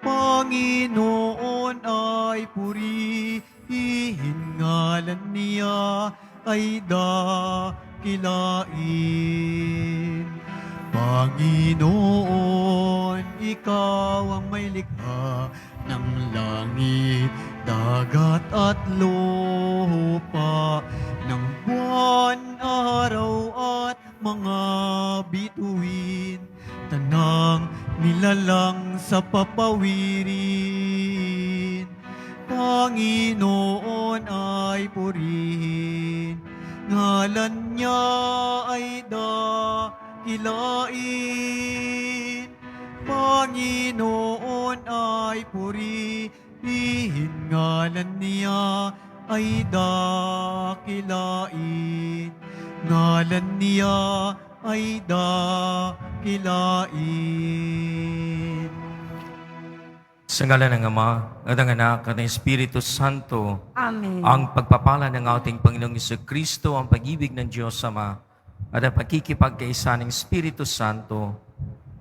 Panginoon ay purihin, ngalan niya ay dakilain. Panginoon, ikaw ang may likha ng langit, dagat at lupa, ng buwan, araw at mga bituin, tanang nilalang sa papawirin. Panginoon ay purihin, ngalan niya ay dakilain. Panginoon ay purihin, ngalan niya ay dakilain. Ngalan niya ay dakilain. Sa ngalan ng Ama, at ng Anak, at ng Espiritu Santo, Amen. ang pagpapala ng ating Panginoong Jesucristo, ang pag-ibig ng Diyos Ama, at ang pagkikipagkaisa ng Espiritu Santo,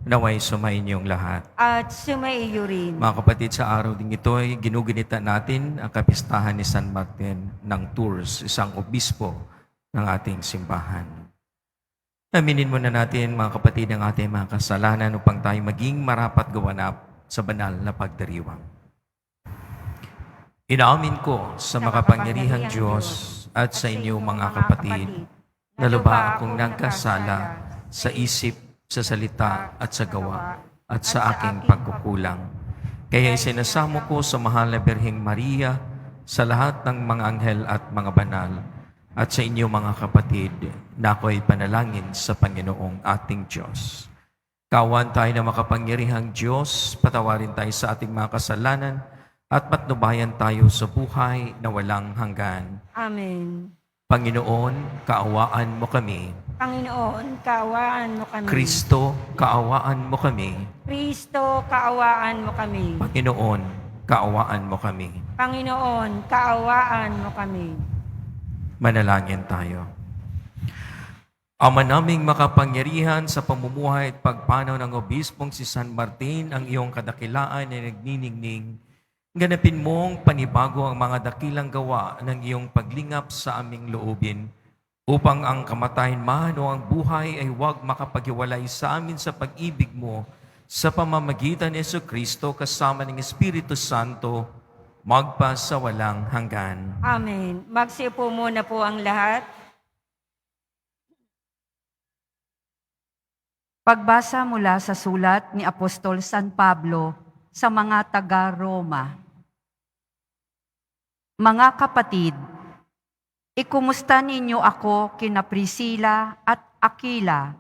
naway sumainyong lahat. At sumaiyo rin. Mga kapatid, sa araw ding ito ay ginugunita natin ang kapistahan ni San Martin ng Tours, isang obispo ng ating simbahan. Aminin muna natin, mga kapatid, ang ating mga kasalanan upang tayo maging marapat gawanap sa banal na pagdiriwang. Inaamin ko sa makapangyarihang Diyos at sa inyo mga kapatid, na lubha akong nagkasala sa isip, sa salita at sa gawa at sa aking pagkukulang. Kaya isinasamo ko sa mahal na Birheng Maria, sa lahat ng mga anghel at mga banal, at sa inyo mga kapatid, na ako'y panalangin sa Panginoong ating Diyos. Kawan tayo na makapangyarihang Diyos, patawarin tayo sa ating mga kasalanan, at patnubayan tayo sa buhay na walang hanggan. Amen. Panginoon, kaawaan mo kami. Panginoon, kaawaan mo kami. Kristo, kaawaan mo kami. Kristo, kaawaan mo kami. Panginoon, kaawaan mo kami. Panginoon, kaawaan mo kami. Manalangin tayo. Ama naming makapangyarihan, sa pamumuhay at pagpanaw ng obispong si San Martin, ang iyong kadakilaan ay nagniningning. Ganapin mong panibago ang mga dakilang gawa ng iyong paglingap sa aming loobin, upang ang kamatayan man o ang buhay ay huwag makapaghiwalay sa amin sa pag-ibig mo, sa pamamagitan ni Jesucristo kasama ng Espiritu Santo, magpa sa walang hanggan. Amen. Magsiupo muna po ang lahat. Pagbasa mula sa sulat ni Apostol San Pablo sa mga taga-Roma. Mga kapatid, ikumusta ninyo ako kina Priscilla at Aquila,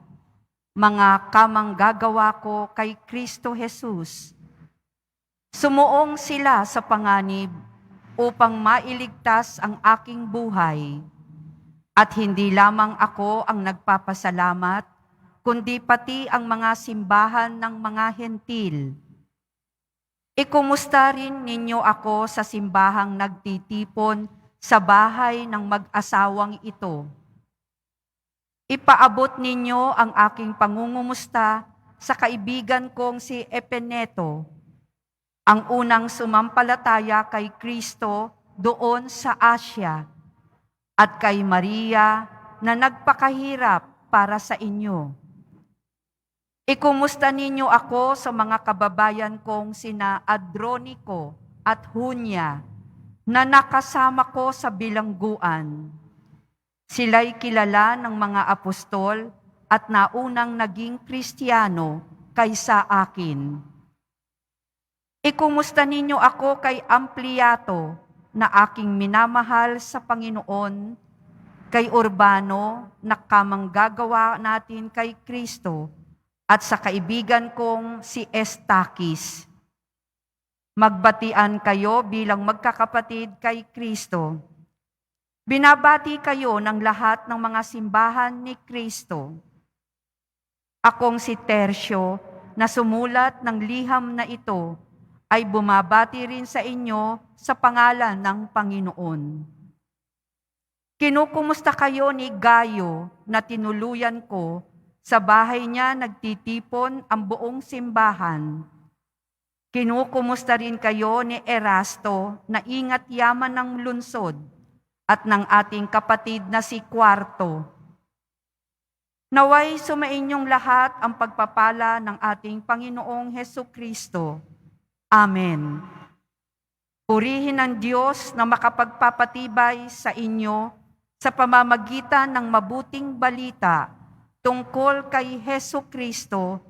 mga kamanggagawa ko kay Kristo Jesus. Sumuong sila sa panganib upang mailigtas ang aking buhay. At hindi lamang ako ang nagpapasalamat, kundi pati ang mga simbahan ng mga hentil. Ikumusta rin ninyo ako sa simbahang nagtitipon sa bahay ng mag-asawang ito. Ipaabot ninyo ang aking pangungumusta sa kaibigan kong si Epeneto, ang unang sumampalataya kay Kristo doon sa Asya, at kay Maria na nagpakahirap para sa inyo. Ikumusta ninyo ako sa mga kababayan kong sina Adronico at Junia, na nakasama ko sa bilangguan. Sila'y kilala ng mga apostol at naunang naging Kristiyano kaysa akin. Ikumusta ninyo ako kay Ampliato, na aking minamahal sa Panginoon, kay Urbano, na kamanggagawa natin kay Kristo, at sa kaibigan kong si Estakis. Magbatian kayo bilang magkakapatid kay Kristo. Binabati kayo ng lahat ng mga simbahan ni Kristo. Akong si Tercio, na sumulat ng liham na ito, ay bumabati rin sa inyo sa pangalan ng Panginoon. Kinukumusta kayo ni Gayo, na tinuluyan ko. Sa bahay niya nagtitipon ang buong simbahan. Kinukumusta rin kayo ni Erasto na ingat yaman ng lungsod at ng ating kapatid na si Cuarto. Naway sumainyong lahat ang pagpapala ng ating Panginoong Hesukristo. Amen. Purihin ang Diyos na makapagpapatibay sa inyo sa pamamagitan ng mabuting balita tungkol kay Hesukristo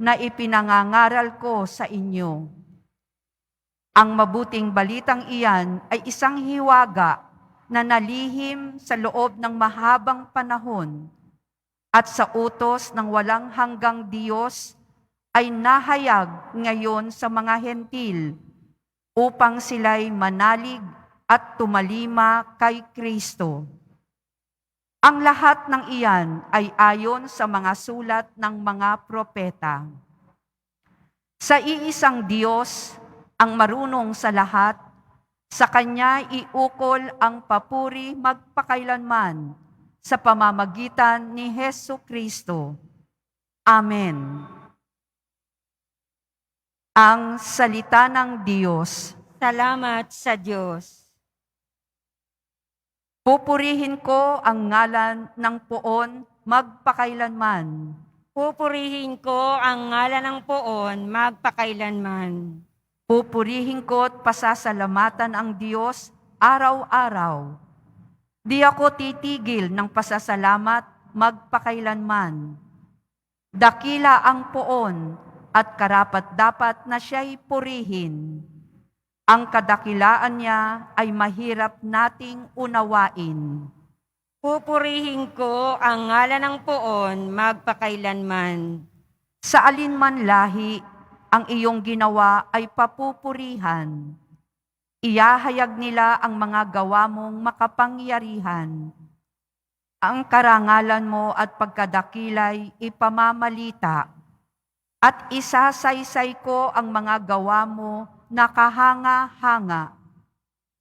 na ipinangangaral ko sa inyo. Ang mabuting balitang iyan ay isang hiwaga na nalihim sa loob ng mahabang panahon at sa utos ng walang hanggang Diyos ay nahayag ngayon sa mga hentil upang sila'y manalig at tumalima kay Kristo. Ang lahat ng iyan ay ayon sa mga sulat ng mga propeta. Sa iisang Diyos, ang marunong sa lahat, sa Kanya iukol ang papuri magpakailanman sa pamamagitan ni Hesukristo. Amen. Ang salita ng Diyos. Salamat sa Diyos. Pupurihin ko ang ngalan ng Poon magpakailanman. Pupurihin ko ang ngalan ng Poon magpakailanman. Pupurihin ko at pasasalamatan ang Diyos araw-araw. Di ako titigil ng pasasalamat magpakailanman. Dakila ang Poon at karapat-dapat na siya'y purihin. Ang kadakilaan niya ay mahirap nating unawain. Pupurihin ko ang ngalan ng Poon magpakailanman. Sa alinman lahi, ang iyong ginawa ay papupurihan. Iyahayag nila ang mga gawa mong makapangyarihan. Ang karangalan mo at pagkadakilay ipamamalita. At isasaysay ko ang mga gawa mo na kahanga-hanga.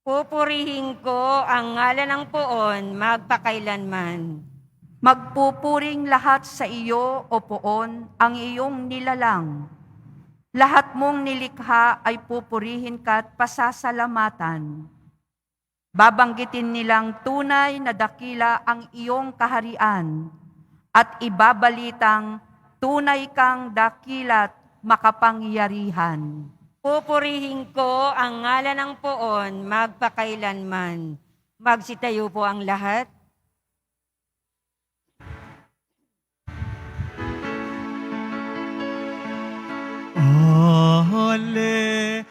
Pupurihin ko ang ngalan ng Poon magpakailanman. Magpupuring lahat sa iyo, O Poon, ang iyong nilalang. Lahat mong nilikha ay pupurihin ka at pasasalamatan. Babanggitin nilang tunay na dakila ang iyong kaharian at ibabalitang tunay kang dakila't makapangyarihan. Pupurihin ko ang ngalan ng Poon magpakailanman. Magsitayo po ang lahat. Hallelujah,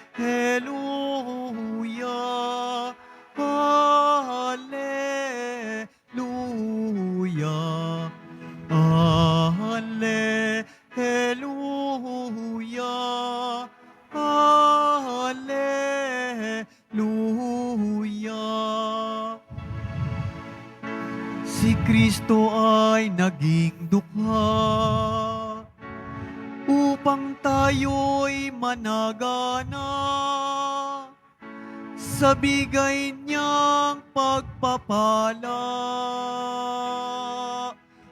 Hallelujah, Hallelujah, Hallelujah. Si Kristo ay naging dukha upang tayo'y managana sa bigay niyang pagpapala.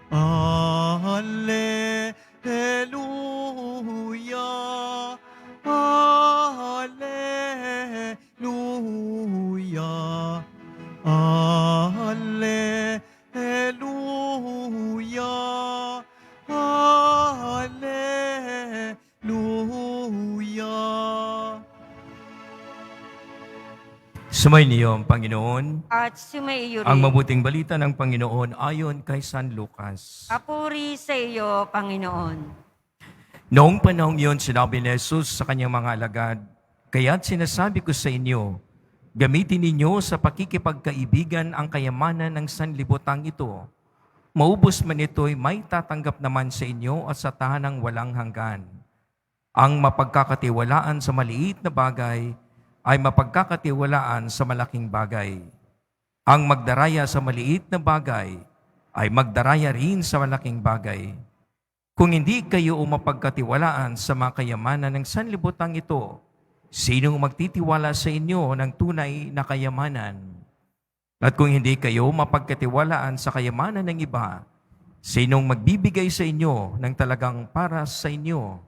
Hallelujah, Hallelujah, Hallelujah, Hallelujah. Sumainyo ang Panginoon. At sumaiyo rin. Ang mabuting balita ng Panginoon ayon kay San Lucas. Papuri sa iyo, Panginoon. Noong panahong iyon, sinabi ni Jesus sa kanyang mga alagad, "Kaya't sinasabi ko sa inyo, gamitin ninyo sa pakikipagkaibigan ang kayamanan ng sanlibutan ito. Maubos man ito'y may tatanggap naman sa inyo at sa tahanang walang hanggan. Ang mapagkakatiwalaan sa maliit na bagay ay mapagkakatiwalaan sa malaking bagay. Ang magdaraya sa maliit na bagay ay magdaraya rin sa malaking bagay. Kung hindi kayo mapagkatiwalaan sa mga kayamanan ng sanlibutan ito, sinong magtitiwala sa inyo ng tunay na kayamanan? At kung hindi kayo mapagkatiwalaan sa kayamanan ng iba, sinong magbibigay sa inyo ng talagang para sa inyo?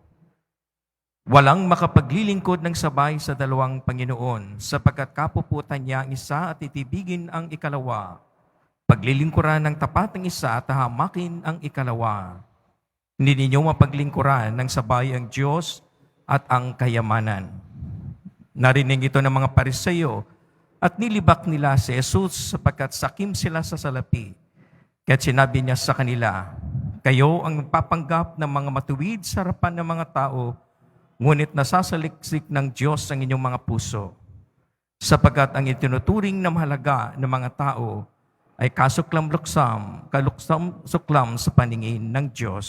Walang makapaglilingkod ng sabay sa dalawang Panginoon, sapagkat kapuputan niya ang isa at itibigin ang ikalawa. Paglilingkuran ng tapat ng isa at hamakin ang ikalawa. Hindi ninyo mapaglingkuran ng sabay ang Diyos at ang kayamanan. Narinig ito ng mga Pariseo at nilibak nila si Jesus sapagkat sakim sila sa salapi. Kaya't sinabi niya sa kanila, kayo ang nagpapanggap ng mga matuwid sa harapan ng mga tao, ngunit nasasaliksik ng Diyos ang inyong mga puso. Sapagkat ang itinuturing na mahalaga ng mga tao ay kaluksam-suklam sa paningin ng Diyos.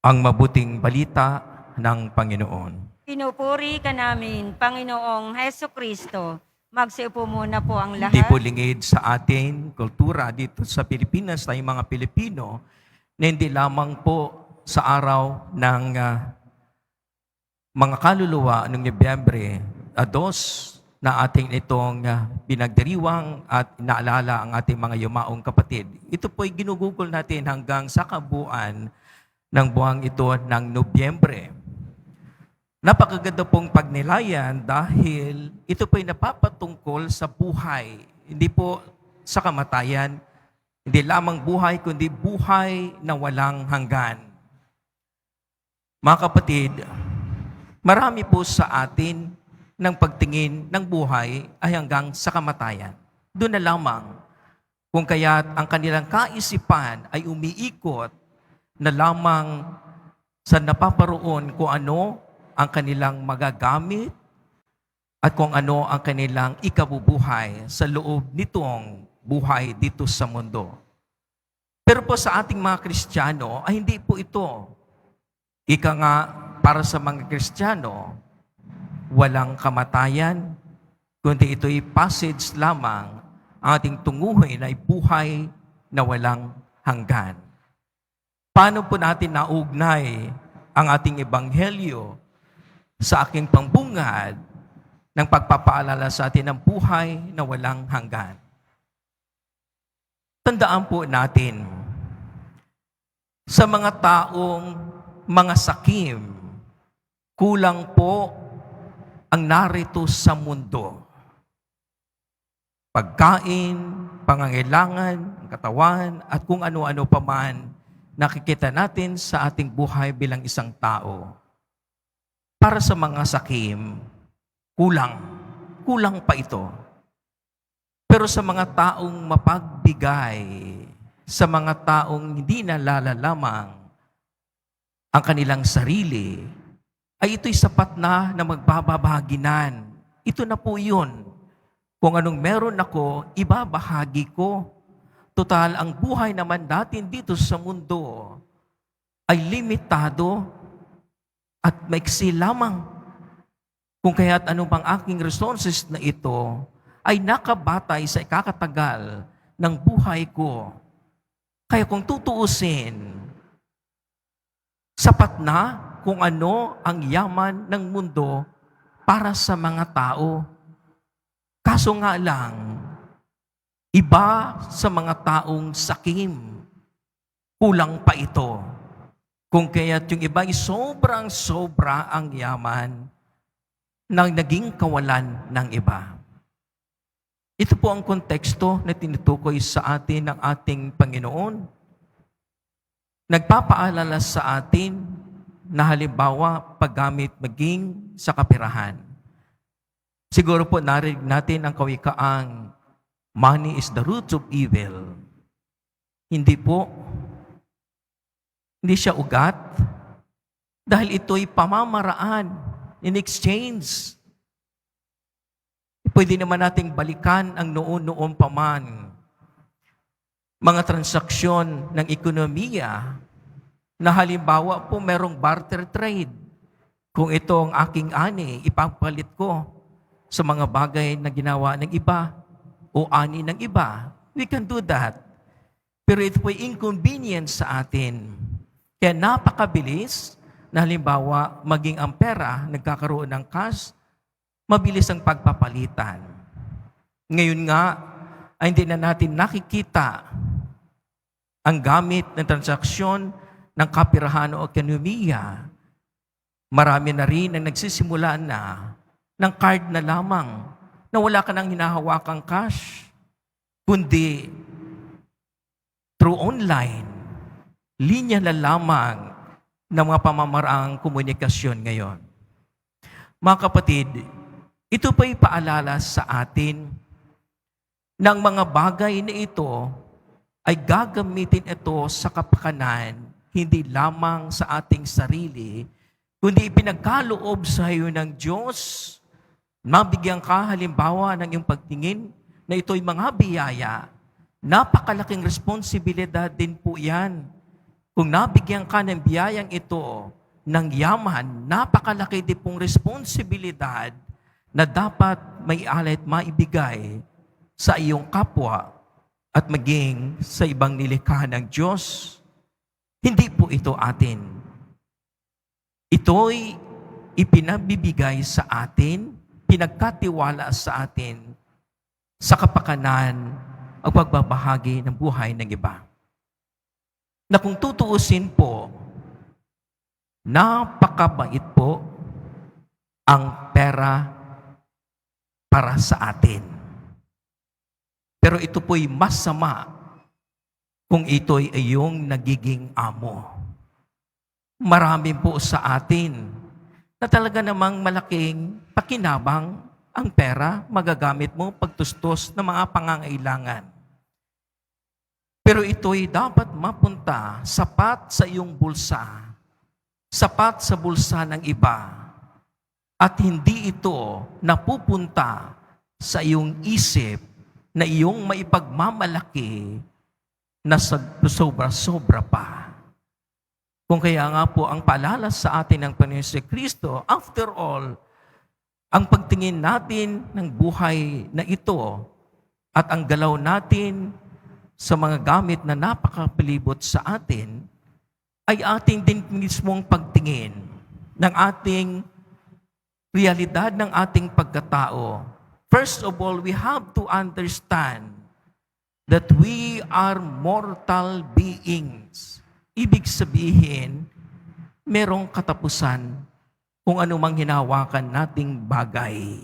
Ang mabuting balita ng Panginoon. Pinupuri ka namin, Panginoong Heso Kristo. Magsiupo muna po ang lahat. Hindi po lingid sa atin, kultura dito sa Pilipinas, tayong mga Pilipino, na hindi lamang po sa araw ng mga kaluluwa noong Nobyembre 2 na ating itong pinagdiriwang at inaalala ang ating mga yumaong kapatid. Ito po'y ginugugol natin hanggang sa kabuuan ng buwang ito ng Nobyembre. Napakaganda pong pagnilayan dahil ito po'y napapatungkol sa buhay. Hindi po sa kamatayan, hindi lamang buhay, kundi buhay na walang hanggan. Mga kapatid, marami po sa atin ng pagtingin ng buhay ay hanggang sa kamatayan. Doon na lamang. Kung kaya't ang kanilang kaisipan ay umiikot na lamang sa napaparoon kung ano ang kanilang magagamit at kung ano ang kanilang ikabubuhay sa loob nitong buhay dito sa mundo. Pero po sa ating mga Kristiyano ay hindi po ito. Ika nga, para sa mga Kristiyano, walang kamatayan, kundi ito'y passage lamang. Ang ating tunguhin ay buhay na walang hanggan. Paano po natin naugnay ang ating ebanghelyo sa aking pambungad ng pagpapaalala sa atin ng buhay na walang hanggan? Tandaan po natin, sa mga taong mga sakim, kulang po ang narito sa mundo. Pagkain, pangangailangan, ang katawan, at kung ano-ano pa man nakikita natin sa ating buhay bilang isang tao. Para sa mga sakim, kulang pa ito. Pero sa mga taong mapagbigay, sa mga taong hindi nalala lamang ang kanilang sarili, ay ito'y sapat na magbabahaginan. Ito na po yun. Kung anong meron ako, ibabahagi ko. Total, ang buhay naman natin dito sa mundo ay limitado at maiksi lamang. Kung kaya't anumang aking resources na ito ay nakabatay sa ikakatagal ng buhay ko. Kaya kung tutuusin, sapat na kung ano ang yaman ng mundo para sa mga tao. Kaso nga lang, iba sa mga taong sakim, kulang pa ito. Kung kaya't yung iba ay sobrang-sobra ang yaman ng naging kawalan ng iba. Ito po ang konteksto na tinutukoy sa atin ng ating Panginoon. Nagpapaalala sa atin na halimbawa paggamit maging sa kapirahan. Siguro po narinig natin ang kawikaang money is the root of evil. Hindi po. Hindi siya ugat. Dahil ito'y pamamaraan in exchange. Pwede naman nating balikan ang noon-noon pa man. Mga transaksyon ng ekonomiya na halimbawa po merong barter trade. Kung ito ang aking ani, ipapalit ko sa mga bagay na ginawa ng iba o ani ng iba. We can do that. Pero ito po'y inconvenience sa atin. Kaya napakabilis na halimbawa maging ang pera, nagkakaroon ng cash, mabilis ang pagpapalitan. Ngayon nga, ay hindi na natin nakikita ang gamit ng transaksyon ng kapirahan o ekonomiya. Marami na rin ang nagsisimula na ng card na lamang na wala ka nang hinahawakang cash, kundi through online, linya na lamang ng mga pamamaraang komunikasyon ngayon. Mga kapatid, ito pa'y paalala sa atin ng mga bagay na ito ay gagamitin ito sa kapakanan, hindi lamang sa ating sarili, kundi ipinagkaloob sa iyo ng Diyos. Mabigyan ka halimbawa ng iyong pagtingin na ito'y mga biyaya. Napakalaking responsibilidad din po yan. Kung nabigyan ka ng biyayang ito ng yaman, napakalaki din pong responsibilidad na dapat may alay at maibigay sa iyong kapwa at maging sa ibang nilikha ng Diyos. Hindi po ito atin. Ito'y ipinabibigay sa atin, pinagkatiwala sa atin sa kapakanan o pagbabahagi ng buhay ng iba. Na kung tutuusin po, napakabait po ang pera para sa atin. Pero ito po'y masama kung ito'y iyong nagiging amo. Marami po sa atin na talaga namang malaking pakinabang ang pera, magagamit mo pagtustos ng mga pangangailangan. Pero ito'y dapat mapunta sapat sa iyong bulsa, sapat sa bulsa ng iba, at hindi ito napupunta sa iyong isip na iyong maipagmamalaki na sobra-sobra pa. Kung kaya nga po ang paalala sa atin ng Panginoon si Kristo, after all, ang pagtingin natin ng buhay na ito at ang galaw natin sa mga gamit na napakapalibot sa atin, ay ating din mismong pagtingin ng ating realidad ng ating pagkatao. First of all, we have to understand that we are mortal beings. Ibig sabihin, merong katapusan kung anumang hinahawakan nating bagay.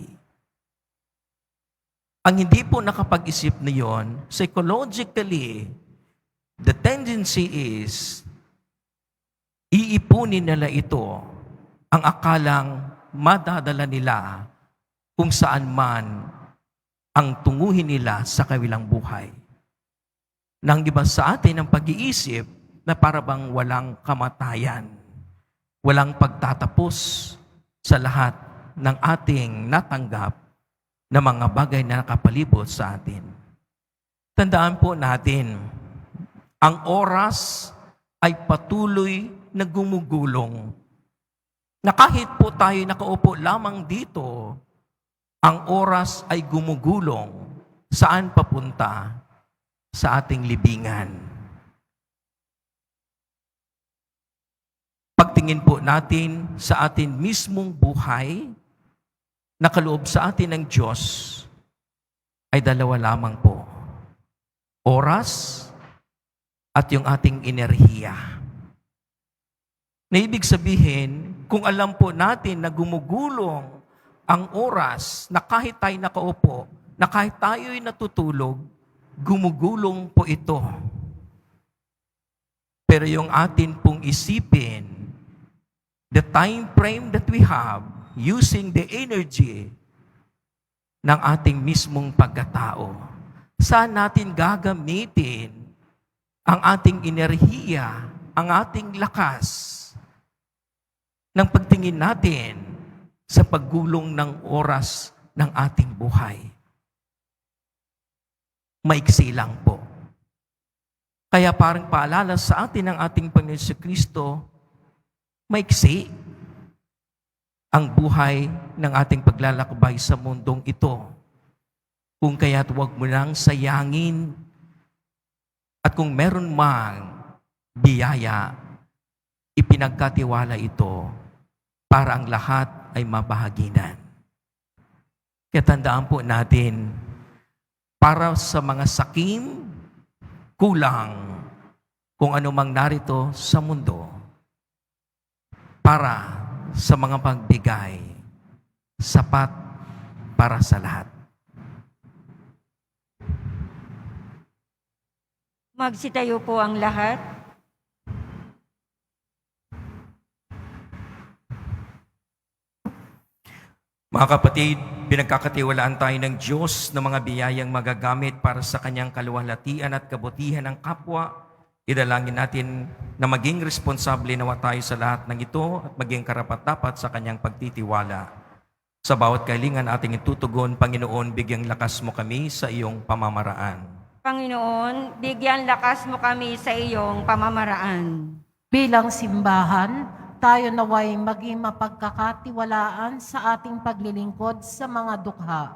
Ang hindi po nakapag-isip na yon, psychologically, the tendency is, iipunin nila ito, ang akalang madadala nila kung saan man ang tunguhin nila sa kabilang buhay. Nang iba sa atin ang pag-iisip na parabang walang kamatayan, walang pagtatapos sa lahat ng ating natanggap na mga bagay na nakapalibot sa atin. Tandaan po natin, ang oras ay patuloy na gumugulong. Na kahit po tayo nakaupo lamang dito, ang oras ay gumugulong. Saan papunta? Sa ating libingan. Pagtingin po natin sa atin mismong buhay, nakaloob sa atin ng Diyos, ay dalawa lamang po. Oras at yung ating enerhiya. Na ibig sabihin, kung alam po natin na gumugulong ang oras, na kahit tayo nakaupo, na kahit tayo'y natutulog, gumugulong po ito. Pero yung atin pong isipin, the time frame that we have, using the energy ng ating mismong pagkatao. Saan natin gagamitin ang ating enerhiya, ang ating lakas ng pagtingin natin sa paggulong ng oras ng ating buhay? Maiksi lang po. Kaya parang paalala sa atin ng ating Panginoon si Kristo, maiksi ang buhay ng ating paglalakbay sa mundong ito. Kung kaya't huwag mo nang sayangin, at kung meron mang biyaya, ipinagkatiwala ito para ang lahat ay mabahaginan. Kaya tandaan po natin, para sa mga sakim, kulang kung ano mang narito sa mundo, para sa mga pagbigay, sapat para sa lahat. Magsitayo po ang lahat. Mga kapatid, pinagkakatiwalaan tayo ng Diyos ng mga biyayang magagamit para sa kanyang kaluwalhatian at kabutihan ng kapwa. Idalangin natin na maging responsable nawa tayo sa lahat ng ito at maging karapat-dapat sa kanyang pagtitiwala. Sa bawat kahilingan ating itutugon, Panginoon, bigyang lakas mo kami sa iyong pamamaraan. Panginoon, bigyan lakas mo kami sa iyong pamamaraan. Bilang simbahan, tayo naway maging mapagkakatiwalaan sa ating paglilingkod sa mga dukha.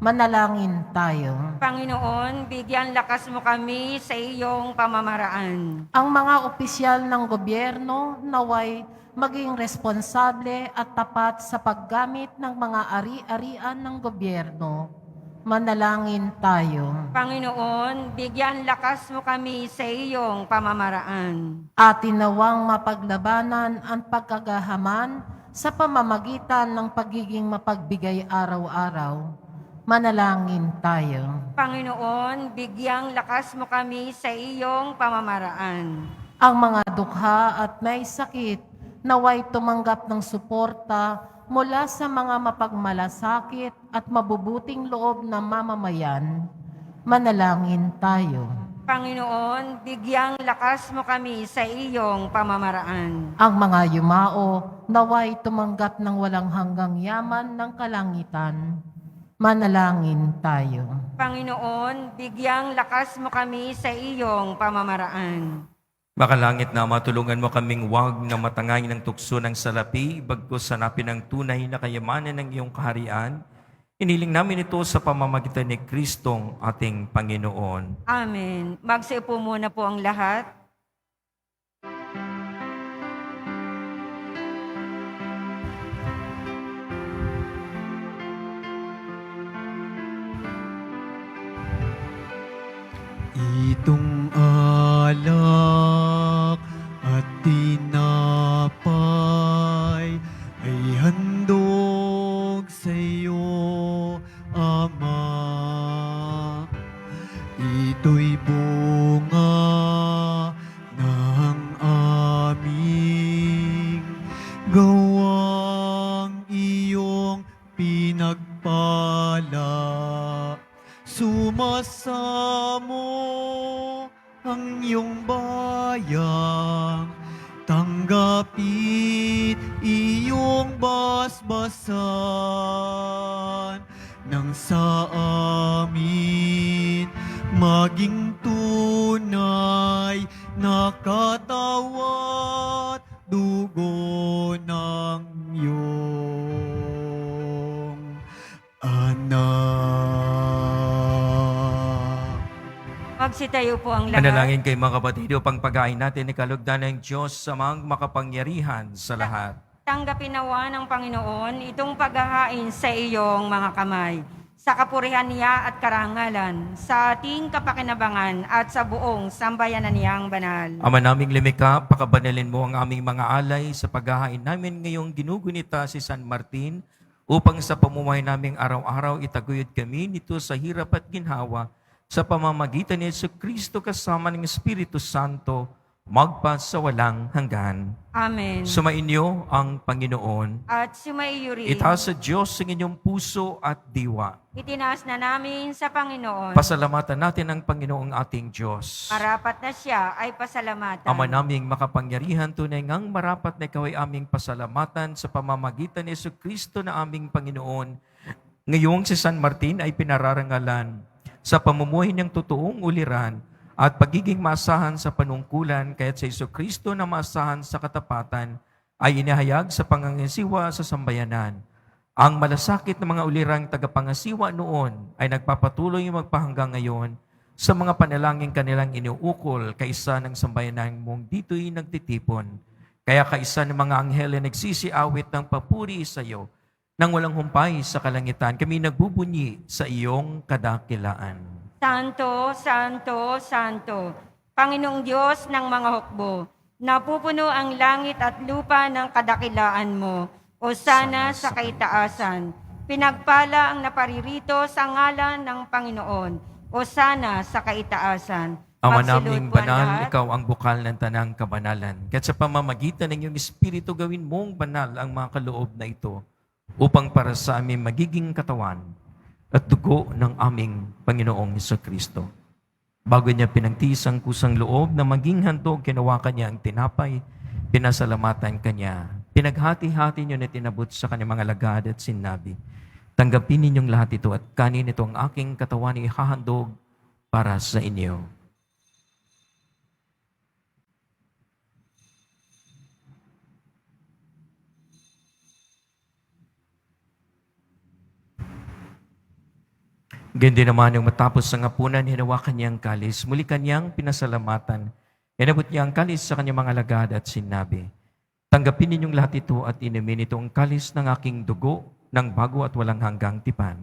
Manalangin tayo. Panginoon, bigyan lakas mo kami sa iyong pamamaraan. Ang mga opisyal ng gobyerno naway maging responsable at tapat sa paggamit ng mga ari-arian ng gobyerno. Manalangin tayo. Panginoon, bigyan lakas mo kami sa iyong pamamaraan. Atin nawang mapaglabanan ang pagkagahaman sa pamamagitan ng pagiging mapagbigay araw-araw. Manalangin tayo. Panginoon, bigyang lakas mo kami sa iyong pamamaraan. Ang mga dukha at may sakit naway tumanggap ng suporta mula sa mga mapagmalasakit at mabubuting loob ng mamamayan. Manalangin tayo. Panginoon, bigyang lakas mo kami sa iyong pamamaraan. Ang mga yumao naway tumanggap ng walang hanggang yaman ng kalangitan. Manalangin tayo. Panginoon, bigyang lakas mo kami sa iyong pamamaraan. Makalangit na matulungan mo kaming wag na matangay ng tukso ng salapi, bagkus hanapin ang tunay na kayamanan ng iyong kaharian. Iniling namin ito sa pamamagitan ni Kristong ating Panginoon. Amen. Magsiupo muna po ang lahat. Itong alak at tinapay ay handog sa iyo, Ama. Ito'y bunga ng aming gawang iyong pinagpala. Sumasamo ang iyong bayang, tanggapit iyong basbasan, nang sa amin maging tunay na katawat dugo ng iyong anak. Magsitayo po ang lahat. Manalangin kay mga kapatid upang pagkain natin ni kalugdan ng Diyos sa mga makapangyarihan sa lahat. Tanggapin nawa ng Panginoon itong paghahain sa iyong mga kamay, sa kapurihan niya at karangalan, sa ating kapakinabangan at sa buong sambayanan niyang banal. Ama naming limika, pakabanalin mo ang aming mga alay sa paghahain namin ngayong ginugunita si San Martin upang sa pamumuhay naming araw-araw itaguyod kami nito sa hirap at ginhawa sa pamamagitan ni Jesucristo kasama ng Espiritu Santo magpasawalang hanggan. Amen. Sumainyo ang Panginoon. At sumaiyo rin. Itaas sa Diyos ang inyong puso at diwa. Itinaas na namin sa Panginoon. Pasalamatan natin ang Panginoong ating Diyos. Marapat na siya ay pasalamatan. Ama naming makapangyarihan, tunay ngang marapat na ikaw ay aming pasalamatan sa pamamagitan ni Jesucristo na aming Panginoon. Ngayong si San Martin ay pinararangalan sa pamumuhay ng totoong uliran at pagiging maasahan sa panungkulan, kaya't sa Jesucristo na maasahan sa katapatan ay inihayag sa pangangasiwa sa sambayanan. Ang malasakit ng mga ulirang tagapangasiwa noon ay nagpapatuloy magpahanggang ngayon sa mga panalangin kanilang iniukol kaisa ng sambayanan mong dito'y nagtitipon. Kaya kaisa ng mga anghel ay nagsisiawit ng papuri sa iyo nang walang humpay sa kalangitan, kami nagbubunyi sa iyong kadakilaan. Santo, Santo, Santo, Panginoong Diyos ng mga hukbo, Napupuno ang langit at lupa ng kadakilaan mo. Hosana sa kaitaasan. Pinagpala ang naparirito sa ngalan ng Panginoon. Hosana sa kaitaasan. Ama Magsilod naming po ang banal, lahat. ikaw ang bukal ng tanang kabanalan. Kaya't sa pamamagitan ng iyong Espiritu, gawin mong banal ang mga kaloob na ito upang para sa amin magiging katawan at dugo ng aming Panginoong Hesukristo. Bago niya pinagtiis ang kusang loob na maging handog, kinawakan niya ang tinapay, pinasalamatan kanya. Pinaghati-hati niyo na tinabot sa kanyang mga lagad at sinabi, tanggapin ninyong lahat ito at kanin ito ang aking katawan ihahandog para sa inyo. Gandi naman yung matapos ang hapunan, hinawakan niya ang kalis. Muli kanyang pinasalamatan. Inabot niya ang kalis sa kanyang mga lagad at sinabi, tanggapin ninyong lahat ito at inumin ito ang kalis ng aking dugo ng bago at walang hanggang tipan.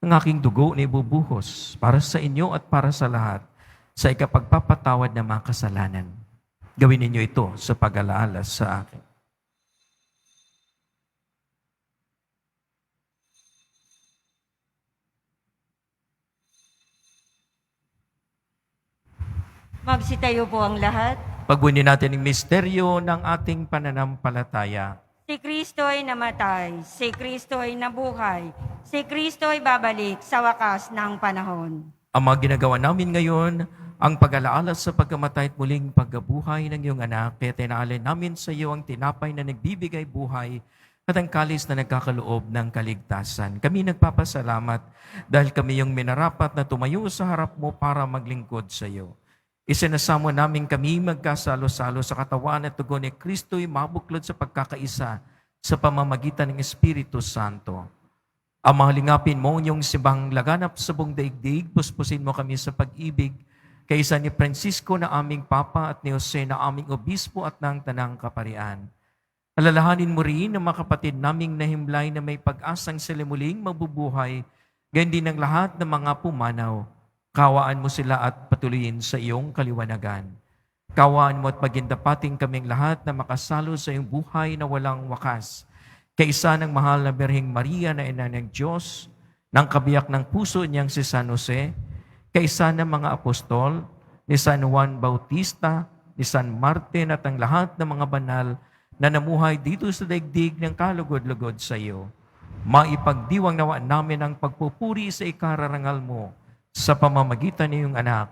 Ang aking dugo na ibubuhos para sa inyo at para sa lahat sa ikapagpapatawad ng mga kasalanan. Gawin ninyo ito sa pag-alaala sa akin. Magsitayo po ang lahat. Pagbunin natin ang misteryo ng ating pananampalataya. Si Kristo ay namatay, si Kristo ay nabuhay, si Kristo ay babalik sa wakas ng panahon. Ang mga ginagawa namin ngayon, ang pag-alaala sa pagkamatay at muling pagkabuhay ng iyong anak, kaya tinaalin namin sa iyo ang tinapay na nagbibigay buhay at ang kalis na nagkakaloob ng kaligtasan. Kami nagpapasalamat dahil kami yung minarapat na tumayo sa harap mo para maglingkod sa iyo. Isinasamo namin kami magkasalo-salo sa katawan at tugon ni Kristo'y mabuklod sa pagkakaisa sa pamamagitan ng Espiritu Santo. Mahalingapin mo yung sibang laganap sa buong daigdig, puspusin mo kami sa pag-ibig, kaysa ni Francisco na aming Papa at ni Jose na aming Obispo at ng Tanang Kaparian. Alalahanin mo rin ang mga kapatid naming nahimlay na may pag-asang sila muling mabubuhay, gayon din ang lahat ng mga pumanaw. Kawaan mo sila at patuloyin sa iyong kaliwanagan. Kawaan mo at pagindapating kaming lahat na makasalo sa iyong buhay na walang wakas. Kaisa ng mahal na Birheng Maria na ina ng Diyos, ng kabiyak ng puso niyang si San Jose, kaisa ng mga apostol, ni San Juan Bautista, ni San Martin at ang lahat ng mga banal na namuhay dito sa daigdig ng kalugod-lugod sa iyo. Maipagdiwang nawa namin ang pagpupuri sa ikararangal mo sa pamamagitan ng iyong anak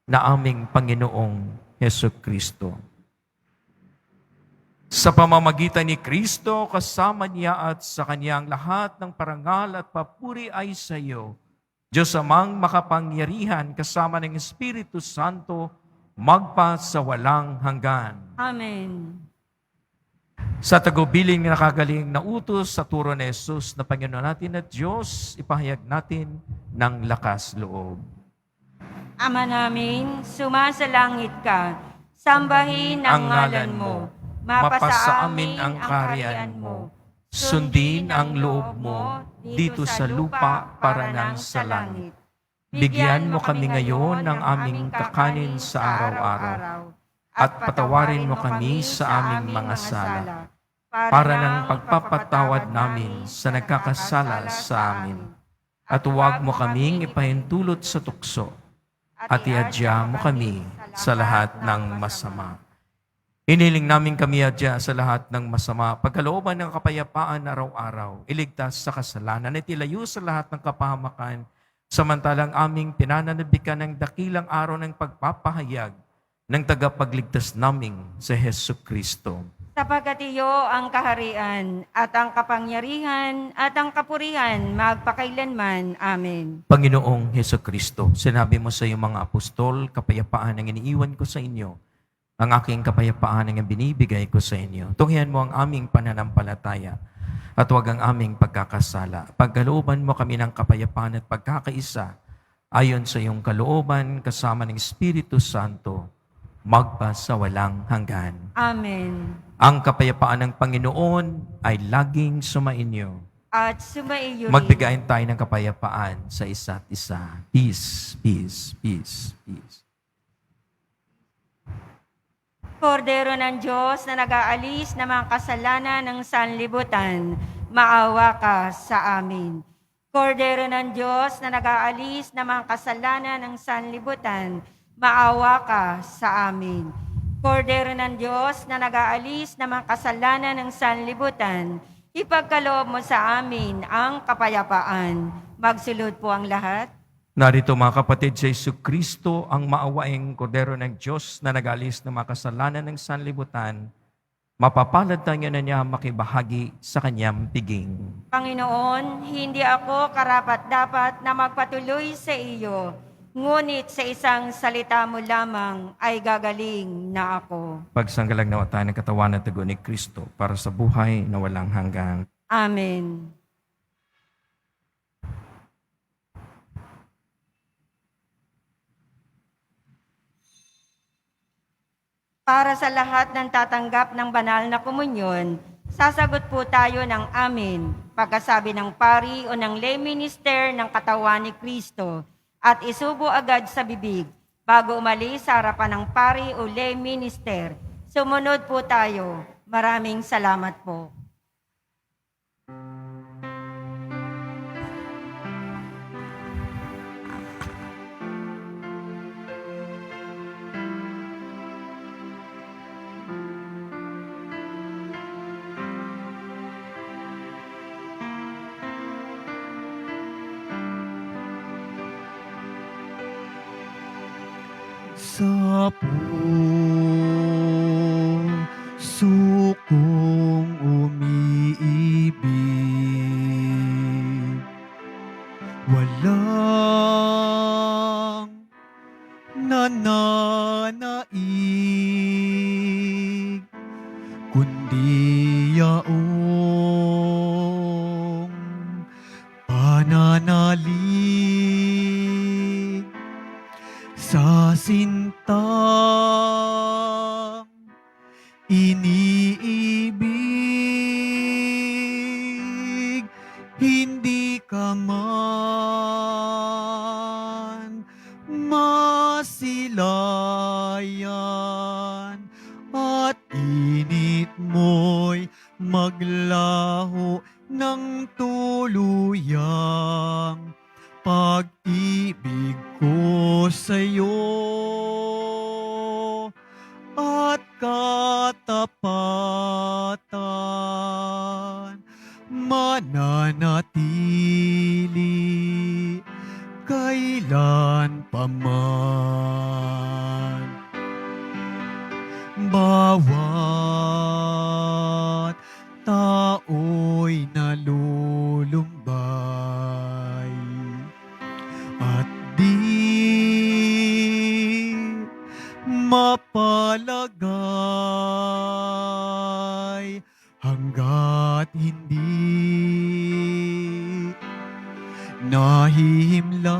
na aming Panginoong Hesukristo. Sa pamamagitan ni Kristo, kasama niya at sa kanyang lahat ng parangal at papuri ay sa iyo, Diyos amang makapangyarihan kasama ng Espiritu Santo, magpa sa walang hanggan. Amen. Sa tagubiling na nakagaling na utos sa turo ni Jesus na Panginoon natin at Diyos, ipahayag natin ng lakas loob. Ama namin, sumasalangit ka, sambahin ang ngalan mo, mapasa amin ang kaharian mo, sundin ang loob mo dito sa lupa para nang sa langit. Bigyan mo kami ngayon ng aming kakanin sa araw-araw, at patawarin mo kami sa aming mga sala, para ng pagpapatawad namin sa nagkakasala sa amin. At huwag mo kaming ipahintulot sa tukso, at iadya mo kami sa lahat ng masama. Iniling namin kami adya sa lahat ng masama, pagkalooban ng kapayapaan araw-araw, iligtas sa kasalanan at ilayo sa lahat ng kapahamakan, samantalang aming pinananabikan ng dakilang araw ng pagpapahayag ng tagapagligtas naming sa Hesukristo. Sapagkat iyo ang kaharian at ang kapangyarihan at ang kapurihan magpakailanman. Amen. Panginoong Hesukristo, sinabi mo sa iyong mga apostol, kapayapaan ang iniiwan ko sa inyo. Ang aking kapayapaan ang binibigay ko sa inyo. Tunghian mo ang aming pananampalataya at huwag ang aming pagkakasala. Pagkalooban mo kami ng kapayapaan at pagkakaisa, ayon sa iyong kalooban kasama ng Espiritu Santo, magpa sa walang hanggan. Amen. Ang kapayapaan ng Panginoon ay laging sumainyo. At sumaiyo rin. Magbigayin tayo ng kapayapaan sa isa't isa. Peace, peace, peace, peace. Kordero ng Diyos na nag-aalis ng mga kasalanan ng sanlibutan, maawa ka sa amin. Kordero ng Diyos na nag-aalis ng mga kasalanan ng sanlibutan, maawa ka sa amin. Kordero ng Diyos na nag-aalis ng mga kasalanan ng sanlibutan, ipagkaloob mo sa amin ang kapayapaan. Magsulod po ang lahat. Narito mga kapatid, sa Jesucristo ang maawaing kordero ng Diyos na nag-alis ng mga kasalanan ng sanlibutan, mapapalad tayo na niya makibahagi sa kanyang piging. Panginoon, hindi ako karapat-dapat na magpatuloy sa iyo, ngunit sa isang salita mo lamang ay gagaling na ako. Pagsanggalang nawa tayo ng katawan at dugo ni Kristo para sa buhay na walang hanggan. Amen. Para sa lahat ng tatanggap ng banal na komunyon, sasagot po tayo ng amen pagkasabi ng pari o ng lay minister ng katawan ni Kristo at isubo agad sa bibig bago umalis sa harapan ng pari o lay minister. Sumunod po tayo. Maraming salamat po. Sa puso kong umiibig, walang nananaig, kundi yaong pananalig sa sintang iniibig, hindi ka man masilayan at init mo'y maglaho ng tuluyang pag-ibig ko sa'yo at katapatan mananatili kailan paman. Bawat tao'y nalulumbay at di mapalagay hanggat hindi nahihimlay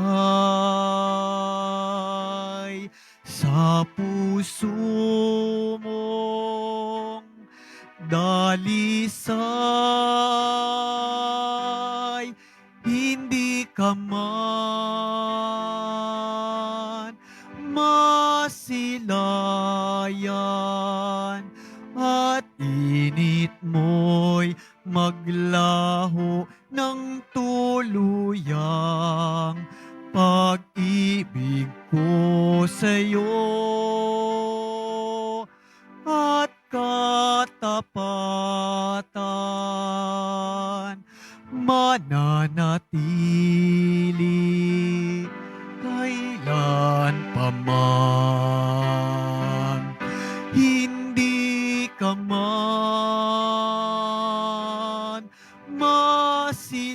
sa puso mong dalisay, hindi ka man masilayan at init mo'y maglaho ng tuluyang pag-ibig ko sa'yo at katapatan mananatili kailan paman. Hindi ka man masilayan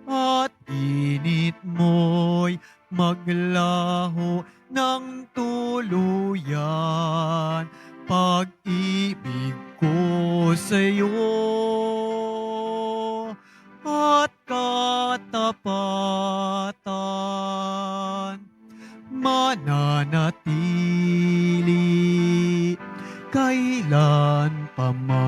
at init mo'y maglaho ng tuluyan pag-ibig ko sa'yo at katapatan mananatili kailan paman.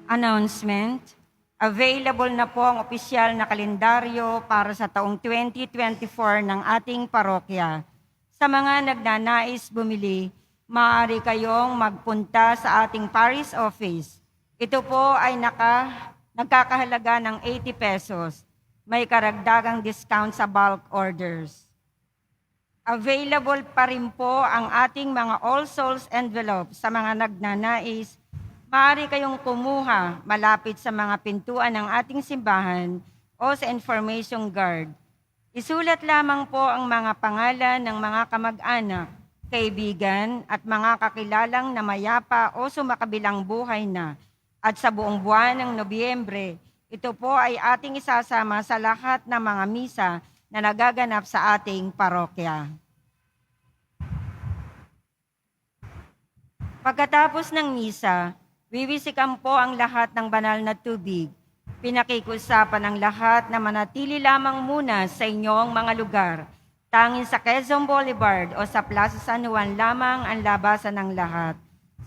Announcement. Available na po ang opisyal na kalendaryo para sa taong 2024 ng ating parokya. Sa mga nagnanais bumili, maaari kayong magpunta sa ating parish office. Ito po ay nagkakahalaga ng 80 pesos. May karagdagang discount sa bulk orders. Available pa rin po ang ating mga All Souls envelope sa mga nagnanais. Maaari kayong kumuha malapit sa mga pintuan ng ating simbahan o sa information guard. Isulat lamang po ang mga pangalan ng mga kamag-anak, kaibigan at mga kakilalang na mayapa o sumakabilang buhay na. At sa buong buwan ng Nobyembre, ito po ay ating isasama sa lahat ng mga misa na nagaganap sa ating parokya. Pagkatapos ng misa, wiwisikan po ang lahat ng banal na tubig. Pinakikiusapan ang lahat na manatili lamang muna sa inyong mga lugar. Tanging sa Quezon Boulevard o sa Plaza San Juan lamang ang labasan ng lahat.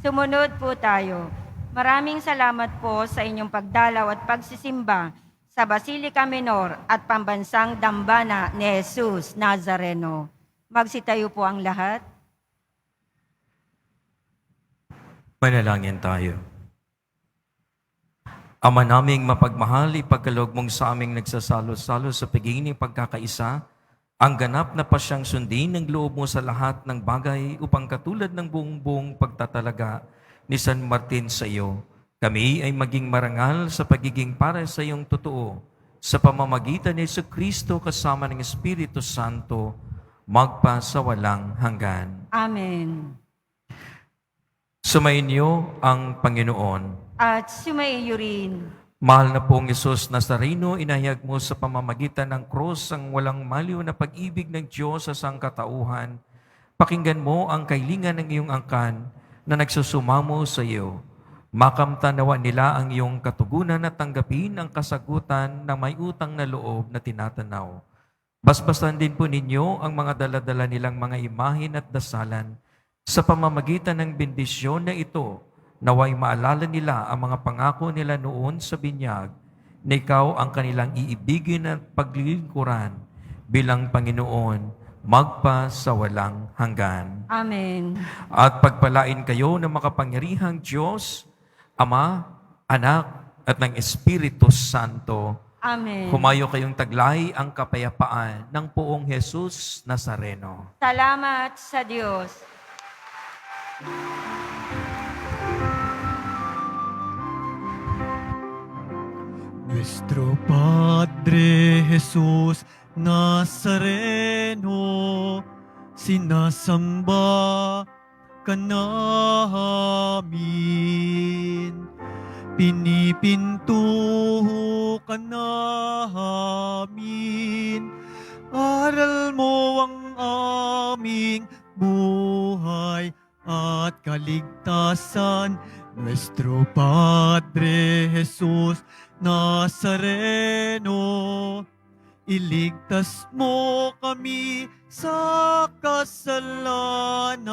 Sumunod po tayo. Maraming salamat po sa inyong pagdalaw at pagsisimba sa Basilica Minor at Pambansang Dambana ni Jesus Nazareno. Magsitayo po ang lahat. Manalangin tayo. Ama naming mapagmahal, ipagkaloob mong sa aming nagsasalo-salo sa pagiging pagkakaisa, ang ganap na pasyang sundin ng loob mo sa lahat ng bagay upang katulad ng buong pagtatalaga ni San Martin sa iyo, kami ay maging marangal sa pagiging para sa iyong totoo, sa pamamagitan ni Jesucristo kasama ng Espiritu Santo, magpa sa walang hanggan. Amen. Sumainyo ang Panginoon. At sumaiyo rin. Mahal na pong Isus Nazareno, inahayag mo sa pamamagitan ng krus ang walang maliw na pag-ibig ng Diyos sa sangkatauhan. Pakinggan mo ang kailingan ng iyong angkan na nagsusumamo sa iyo. Makamtanawa nila ang iyong katugunan at tanggapin ang kasagutan ng may utang na loob na tinatanaw. Basbasan din po ninyo ang mga daladala nilang mga imahin at dasalan. Sa pamamagitan ng bendisyon na ito, naway maalala nila ang mga pangako nila noon sa binyag na ikaw ang kanilang iibigin at paglilingkuran bilang Panginoon magpa sa walang hanggan. Amen. At pagpalain kayo ng makapangyarihang Diyos, Ama, Anak, at ng Espiritu Santo. Amen. Humayo kayong taglay ang kapayapaan ng poong Jesus Nazareno. Salamat sa Diyos. Nuestro Padre Jesus Nazareno, sinasamba ka namin. Pinipinto ka namin. Aral mo ang aming buhay at kaligtasan. Nuestro Padre Jesus Nazareno, iligtas mo kami sa kasalanan.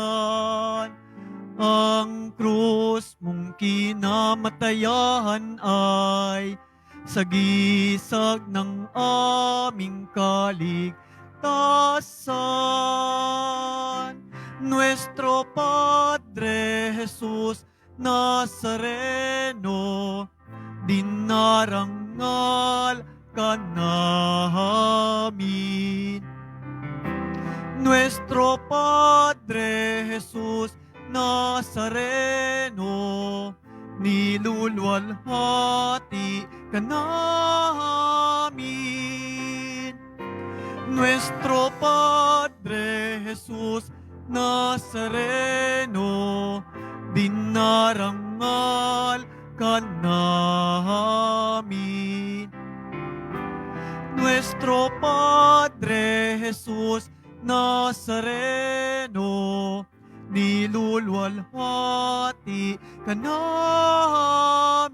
Ang krus mong kinamatayan ay sagisag ng aming kaligtasan. Nuestro Padre Jesus Nazareno, dinarangal ka namin. Nuestro Padre Jesus Nazareno, nilulwalhati ka namin. Nuestro Padre Jesus Nazareno, dinarangal ka namin. Nuestro Padre Jesus Nazareno, nilulwalhati ka namin.